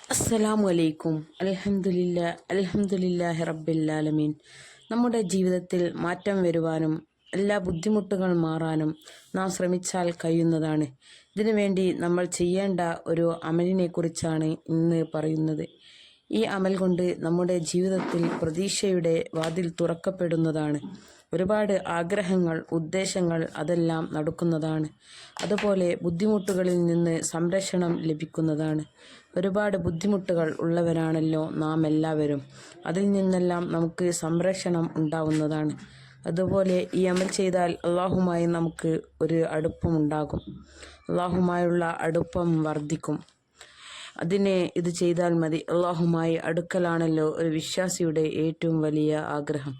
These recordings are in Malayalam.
അസ്സലാമു അലൈക്കും. അൽഹംദുലില്ലാഹി റബ്ബിൽ ആലമീൻ. നമ്മുടെ ജീവിതത്തിൽ മാറ്റം വരുവാനും എല്ലാ ബുദ്ധിമുട്ടുകൾ മാറാനും നാം ശ്രമിച്ചാൽ കഴിയുന്നതാണ്. ഇതിനുവേണ്ടി നമ്മൾ ചെയ്യേണ്ട ഒരു അമലിനെ കുറിച്ചാണ് ഇന്ന് പറയുന്നത്. ഈ അമൽ കൊണ്ട് നമ്മുടെ ജീവിതത്തിൽ പ്രതീക്ഷയുടെ വാതിൽ തുറക്കപ്പെടുന്നതാണ്. ഒരുപാട് ആഗ്രഹങ്ങൾ, ഉദ്ദേശങ്ങൾ അതെല്ലാം നടക്കുന്നതാണ്. അതുപോലെ ബുദ്ധിമുട്ടുകളിൽ നിന്ന് സംരക്ഷണം ലഭിക്കുന്നതാണ്. ഒരുപാട് ബുദ്ധിമുട്ടുകൾ ഉള്ളവരാണല്ലോ നാം എല്ലാവരും. അതിൽ നിന്നെല്ലാം നമുക്ക് സംരക്ഷണം ഉണ്ടാവുന്നതാണ്. അതുപോലെ ഈ അമൽ ചെയ്താൽ അള്ളാഹുമായി നമുക്ക് ഒരു അടുപ്പമുണ്ടാകും. അള്ളാഹുമായുള്ള അടുപ്പം വർദ്ധിക്കും. ഇത് ചെയ്താൽ മതി. അള്ളാഹുമായി അടുക്കലാണല്ലോ ഒരു വിശ്വാസിയുടെ ഏറ്റവും വലിയ ആഗ്രഹം.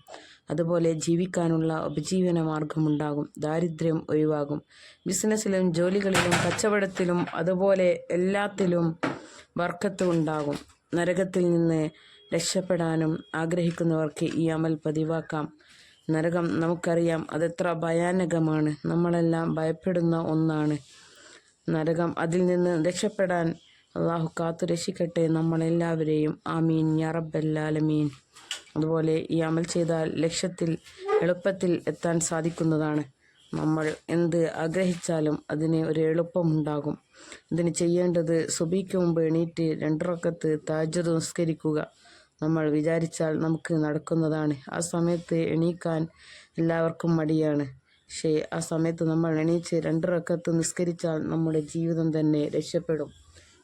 അതുപോലെ ജീവിക്കാനുള്ള ഉപജീവന മാർഗമുണ്ടാകും. ദാരിദ്ര്യം ഒഴിവാകും. ബിസിനസ്സിലും ജോലികളിലും കച്ചവടത്തിലും അതുപോലെ എല്ലാത്തിലും ബർക്കത്ത് ഉണ്ടാകും. നരകത്തിൽ നിന്ന് രക്ഷപ്പെടാനും ആഗ്രഹിക്കുന്നവർക്ക് ഈ അമൽ പതിവാക്കാം. നരകം നമുക്കറിയാം, അതെത്ര ഭയാനകമാണ്. നമ്മളെല്ലാം ഭയപ്പെടുന്ന ഒന്നാണ് നരകം. അതിൽ നിന്ന് രക്ഷപ്പെടാൻ അള്ളാഹു കാത്തു രക്ഷിക്കട്ടെ നമ്മളെല്ലാവരെയും. ആമീൻ യാ റബ്ബൽ ആലമീൻ. അതുപോലെ ഈ അമൽ ചെയ്താൽ ലക്ഷ്യത്തിൽ എളുപ്പത്തിൽ എത്താൻ സാധിക്കുന്നതാണ്. നമ്മൾ എന്ത് ആഗ്രഹിച്ചാലും അതിന് ഒരു എളുപ്പമുണ്ടാകും. ഇതിന് ചെയ്യേണ്ടത് സുബഹിക്ക് മുമ്പ് എണീറ്റ് 2 റക്അത്ത് തഹജ്ജുദ് നിസ്കരിക്കുക. നമ്മൾ വിചാരിച്ചാൽ നമുക്ക് നടക്കുന്നതാണ്. ആ സമയത്ത് എണീക്കാൻ എല്ലാവർക്കും മടിയാണ്. പക്ഷേ ആ സമയത്ത് നമ്മൾ എണീച്ച് 2 റക്അത്ത് നിസ്കരിച്ചാൽ നമ്മുടെ ജീവിതം തന്നെ രക്ഷപ്പെടും.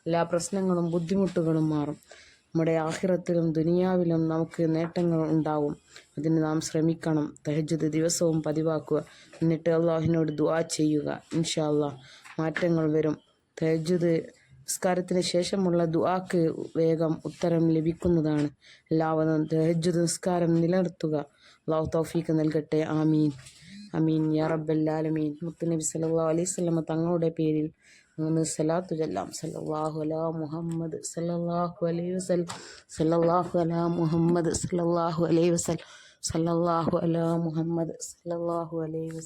എല്ലാ പ്രശ്നങ്ങളും ബുദ്ധിമുട്ടുകളും മാറും. നമ്മുടെ ആഖിറത്തിലും ദുനിയാവിലും നമുക്ക് നേട്ടങ്ങൾ ഉണ്ടാവും. അതിന് നാം ശ്രമിക്കണം. തഹജ്ജുദ് ദിവസവും പതിവാക്കുക. എന്നിട്ട് അള്ളാഹുവിനോട് ദുആ ചെയ്യുക. ഇൻഷാ അല്ലാഹ് മാറ്റങ്ങൾ വരും. തഹജ്ജുദ് നിസ്കാരത്തിന് ശേഷമുള്ള ദുആക്ക് വേഗം ഉത്തരം ലഭിക്കുന്നതാണ്. എല്ലാവരും തഹജ്ജുദ് നിസ്കാരം നിലനിർത്തുക. അള്ളാഹു തൗഫീഖ് നൽകട്ടെ. ആമീൻ ആമീൻ യാ റബ്ബൽ ആലമീൻ. മുത്തുനബി സല്ലല്ലാഹു അലൈഹി വസല്ലം തങ്ങളുടെ പേരിൽ 3 സലാത്തു ചൊല്ലാം. സല്ലല്ലാഹു അലാ മുഹമ്മദ് സല്ലല്ലാഹു അലൈഹി വസല്ലം, സല്ലല്ലാഹു അലാ മുഹമ്മദ് സല്ലല്ലാഹു അലൈഹി വസല്ലം, സല്ലല്ലാഹു അലാ മുഹമ്മദ് സല്ലല്ലാഹു അലൈഹി വസല്ലം.